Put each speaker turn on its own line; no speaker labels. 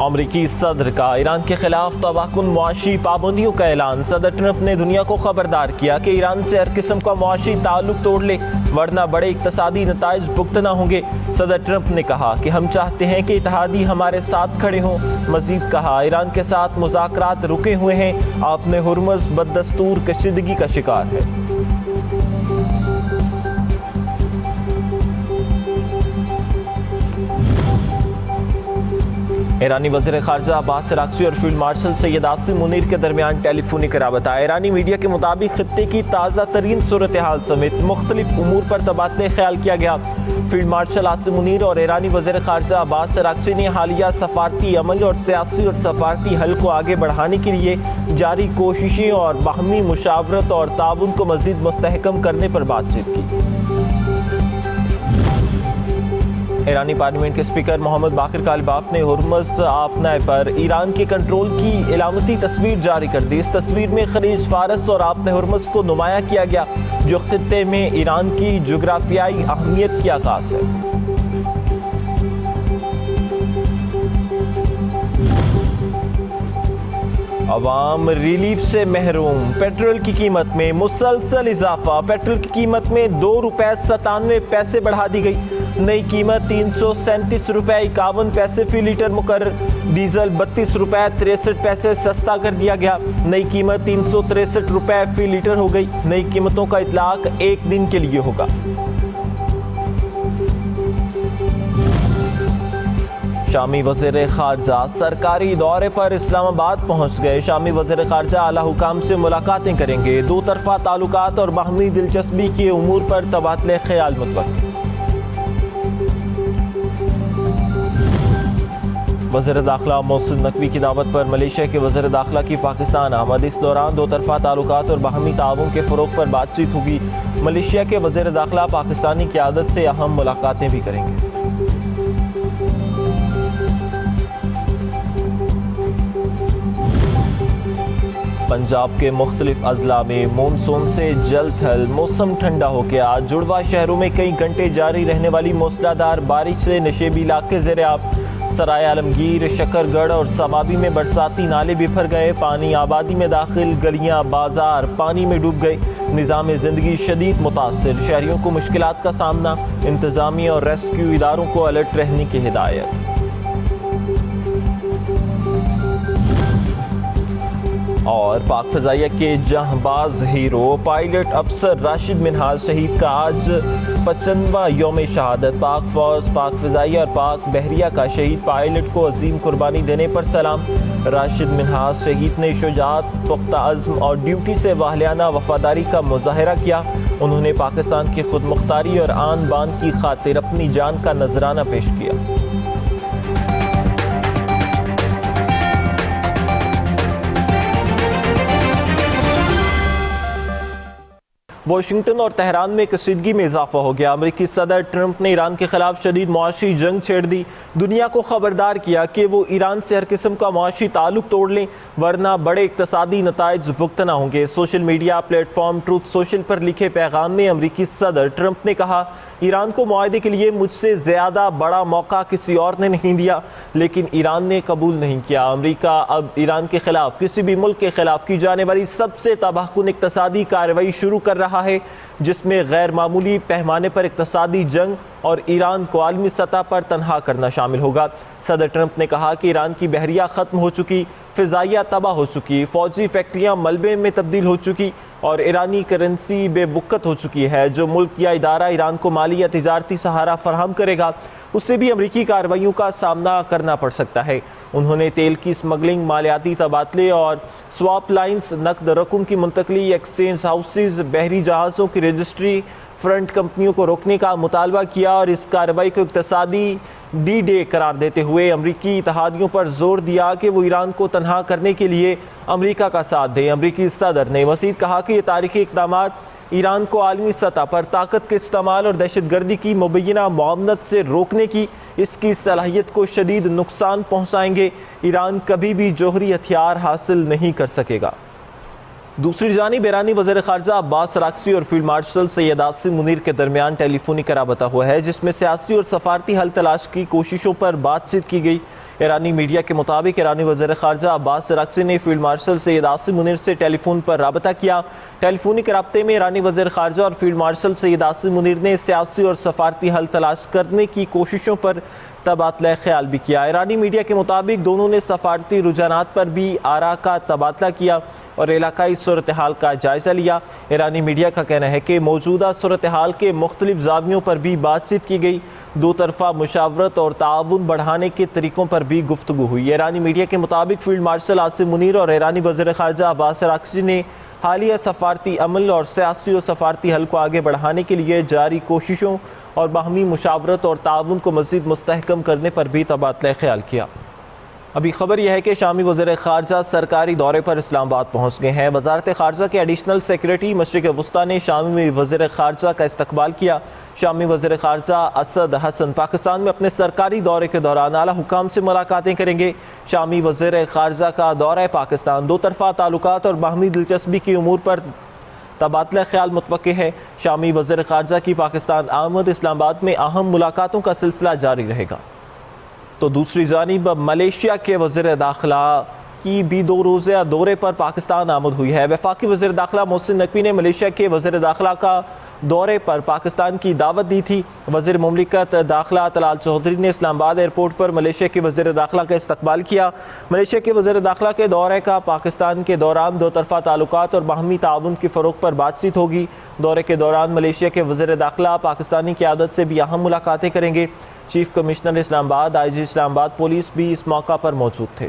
अमरीकी सदर का ईरान के खिलाफ तबाहकुन मुआशी पाबंदियों का ऐलान। सदर ट्रंप ने दुनिया को खबरदार किया कि ईरान से हर किस्म का मुआशी ताल्लुक तोड़ ले, वरना बड़े इक्तसादी नताइज भुगतना होंगे। सदर ट्रंप ने कहा कि हम चाहते हैं कि इत्तेहादी हमारे साथ खड़े हों। मजीद कहा, ईरान के साथ मुज़ाकरात रुके हुए हैं, आपने हुर्मुज़ बददस्तूर कशीदगी का शिकार है। ईरानी वज़ीर ख़ारजा अब्बास अराग़ची और फील्ड मार्शल सैयद आसिम मुनीर के दरमियान टेलीफोनिक रबता। ईरानी मीडिया के मुताबिक खित्ते की ताज़ा तरीन सूरत हाल समेत मुख्तलिफ उमूर पर तबादले ख्याल किया गया। फील्ड मार्शल आसिम मुनीर और ईरानी वज़ीर ख़ारजा अब्बास अराग़ची ने हालिया सफारती अमल और सियासी और सफारती हल को आगे बढ़ाने के लिए जारी कोशिशें और बाहमी मुशावरत और ताउन को मज़ीद मुस्तहकम करने पर बातचीत की। ईरानी पार्लियामेंट के स्पीकर मोहम्मद बाकिर कालिबाफ ने हुर्मुज़ आपनाए पर ईरान के कंट्रोल की इलामती तस्वीर जारी कर दी। इस तस्वीर में खलीज फारस और आपने हुर्मुज़ को नुमाया किया गया, जो खित्ते में ईरान की जोग्राफियाई अहमियत की आकाश है। अवाम रिलीफ से महरूम। पेट्रोल की कीमत में मुसलसल इजाफा। पेट्रोल की कीमत में ₹2.97 बढ़ा दी गई। नई कीमत ₹337.51 फी लीटर मुकर्रर। डीजल ₹32.63 सस्ता कर दिया गया। नई कीमत ₹363 फी लीटर हो गई। नई कीमतों का इतलाक 1 दिन के लिए होगा। शामी वज़ीर ख़ारजा सरकारी दौरे पर इस्लामाबाद पहुँच गए। शामी वज़ीर ख़ारजा आला हुकाम से मुलाकातें करेंगे। दो तरफ़ा ताल्लुकात और बाहमी दिलचस्पी के उमूर पर तबादले ख्याल मुतवक्किल। वज़ीर दाखिला मोहसिन नकवी की दावत पर मलेशिया के वज़ीर दाखिला की पाकिस्तान आमद। इस दौरान दो तरफ़ा ताल्लुकात और बाहमी ताउन के फ़रोग़ पर बातचीत होगी। मलेशिया के वज़ीर दाखिला पाकिस्तानी क़यादत से अहम मुलाकातें भी करेंगे। पंजाब के मुख्तलिफ अजला में मानसून से जल्द थल, मौसम ठंडा हो गया। जुड़वा शहरों में कई घंटे जारी रहने वाली मूसलाधार बारिश से नशेबी इलाके ज़ेर-ए-आब। सराय आलमगीर, शकरगढ़ और सबाबी में बरसाती नाले बिफर गए। पानी आबादी में दाखिल, गलियां बाजार पानी में डूब गए। निज़ाम ज़िंदगी शदीद मुतासिर, शहरियों को मुश्किलात का सामना। इंतज़ामिया और रेस्क्यू इदारों को अलर्ट रहने की हिदायत। और पाक फ़ज़ाइया के जहांबाज हीरो पायलट अफसर राशिद मिन्हाज शहीद का आज 55वां यौम शहादत। पाक फ़ौज, पाक फ़ज़ाइया और पाक बहरिया का शहीद पायलट को अजीम कुर्बानी देने पर सलाम। राशिद मिन्हाज शहीद ने शुजाअत, पुख्ता अज़्म और ड्यूटी से वाहियाना वफादारी का मुज़ाहरा किया। उन्होंने पाकिस्तान की खुद मुख्तारी और आन बान की खातिर अपनी जान का नजराना पेश किया। वाशिंगटन और तेहरान में कशीदगी में इजाफा हो गया। अमरीकी सदर ट्रंप ने ईरान के खिलाफ शदीद मुआशी जंग छेड़ दी। दुनिया को खबरदार किया कि वो ईरान से हर किस्म का मुआशी ताल्लुक तोड़ लें, वरना बड़े इक्तसादी नताइज भुगतना होंगे। Social media platform truth social पर लिखे पैगाम में अमरीकी सदर ट्रंप ने कहा, ईरान को मुआहदे के लिए मुझसे ज़्यादा बड़ा मौका किसी और ने नहीं दिया, लेकिन ईरान ने कबूल नहीं किया। अमरीका अब ईरान के खिलाफ किसी भी मुल्क के खिलाफ की जाने वाली सबसे तबाहकुन इक्तसादी कार्रवाई शुरू कर रहा है, जिसमें गैर मामूली पैमाने पर इक्तसादी जंग और ईरान को आलमी सतह पर तनहा करना शामिल होगा। सदर ट्रंप ने कहा कि ईरान की बहरिया ख़त्म हो चुकी, फ़िज़ाइया तबाह हो चुकी, फ़ौजी फैक्ट्रियाँ मलबे में तब्दील हो चुकी और ईरानी करेंसी बेवुक़्त हो चुकी है। जो मुल्क या इदारा ईरान को माली या तिजारती सहारा फराहम करेगा, उससे भी अमरीकी कार्रवाइयों का सामना करना पड़ सकता है। उन्होंने तेल की स्मगलिंग, मालियाती तबादले और स्वाप लाइन्स, नकद रकूम की मुंतकली, एक्सचेंज हाउसेज, बहरी जहाज़ों की रजिस्ट्री, फ्रंट कंपनियों को रोकने का मुतालबा किया और इस कार्रवाई को इक्तसादी डी-डे करार देते हुए अमरीकी इत्तेहादियों पर जोर दिया कि वो ईरान को तनहा करने के लिए अमरीका का साथ दें। अमरीकी सदर ने मज़ीद कहा कि ये तारीखी इक़दामात ईरान को आलमी सतह पर ताकत के इस्तेमाल और दहशतगर्दी की मुबैना मुआवनत से रोकने की इसकी सलाहियत को शदीद नुकसान पहुँचाएंगे। ईरान कभी भी जौहरी हथियार हासिल नहीं कर सकेगा। दूसरी जानिब ईरानी वज़ीर ख़ारजा अब्बास अराग़ची और फील्ड मार्शल सैयद आसिम मुनीर के दरमियान टेलीफोनिक रबता हुआ है, जिसमें सियासी और सफारती हल तलाश की कोशिशों पर बातचीत की गई। ईरानी मीडिया के मुताबिक ईरानी वज़ीर ख़ारजा अब्बास अराग़ची ने फील्ड मार्शल सैयद आसिम मुनीर से टेलीफोन पर रबता किया। टेलीफोनिक रबते में ईरानी वज़ीर ख़ारजा और फील्ड मार्शल सैयद आसिम मुनीर ने सियासी और सफारती हल तलाश करने की कोशिशों पर तबादला ख्याल भी किया। ईरानी मीडिया के मुताबिक दोनों ने सफारती रुझानात पर भी आरा का तबादला किया और इलाकाई सूरत हाल का जायज़ा लिया। ईरानी मीडिया का कहना है कि मौजूदा सूरत हाल के मुख्तलिफ ज़ावियों पर भी बातचीत की गई। दो तरफ़ा मुशावरत और ताउन बढ़ाने के तरीक़ों पर भी गुफ्तगू हुई। ईरानी मीडिया के मुताबिक फील्ड मार्शल आसिम मुनीर और ईरानी वज़ीर ख़ारजा अब्बास अराग़ची ने हालिया सफारती अमल और सियासी और सफारती हल को आगे बढ़ाने के लिए जारी कोशिशों और बाहमी मुशावरत और ताउन को मज़ीद मुस्तहकम करने पर भी तबादला ख्याल किया। अभी खबर यह है कि शामी वज़ीर ख़ारजा सरकारी दौरे पर इस्लामाबाद पहुँच गए हैं। वज़ारत ख़ारजा के एडिशनल सेक्रेटरी मशरिक़ वस्ता ने शामी वज़ीर ख़ारजा का इस्तकबाल किया। शामी वज़ीर ख़ारजा असद हसन पाकिस्तान में अपने सरकारी दौरे के दौरान आला हुकाम से मुलाकातें करेंगे। शामी वज़ीर ख़ारजा का दौरा पाकिस्तान दो तरफ़ा ताल्लुकात और बाहमी दिलचस्पी की उमूर पर तबादला ख्याल मुतवक्के है। शामी वज़ीर ख़ारजा की पाकिस्तान आमद इस्लामाबाद में अहम मुलाकातों का सिलसिला जारी रहेगा। तो दूसरी जानिब मलेशिया के वज़ीर दाखिला की भी 2 रोज़ा दौरे पर पाकिस्तान आमद हुई है। वफाकी वज़ीर दाखिला मोहसिन नकवी ने मलेशिया के वज़ीर दाखिला का दौरे पर पाकिस्तान की दावत दी थी। वज़ीर मुमलिकत दाखिला तलाल चौधरी ने इस्लामाबाद एयरपोर्ट पर मलेशिया के वज़ीर दाखिला का इस्तकबाल किया। मलेशिया के वज़ीर दाखिला के दौरे का पाकिस्तान के दौरान दो तरफ़ा ताल्लुकात और बाहमी ताउन के फ़रोग़ पर बातचीत होगी। दौरे के दौरान मलेशिया के वज़ीर दाखिला पाकिस्तानी क़यादत से भी अहम मुलाकातें करेंगे। Chief commissioner Islamabad, IG Islamabad police भी इस मौका पर मौजूद थे।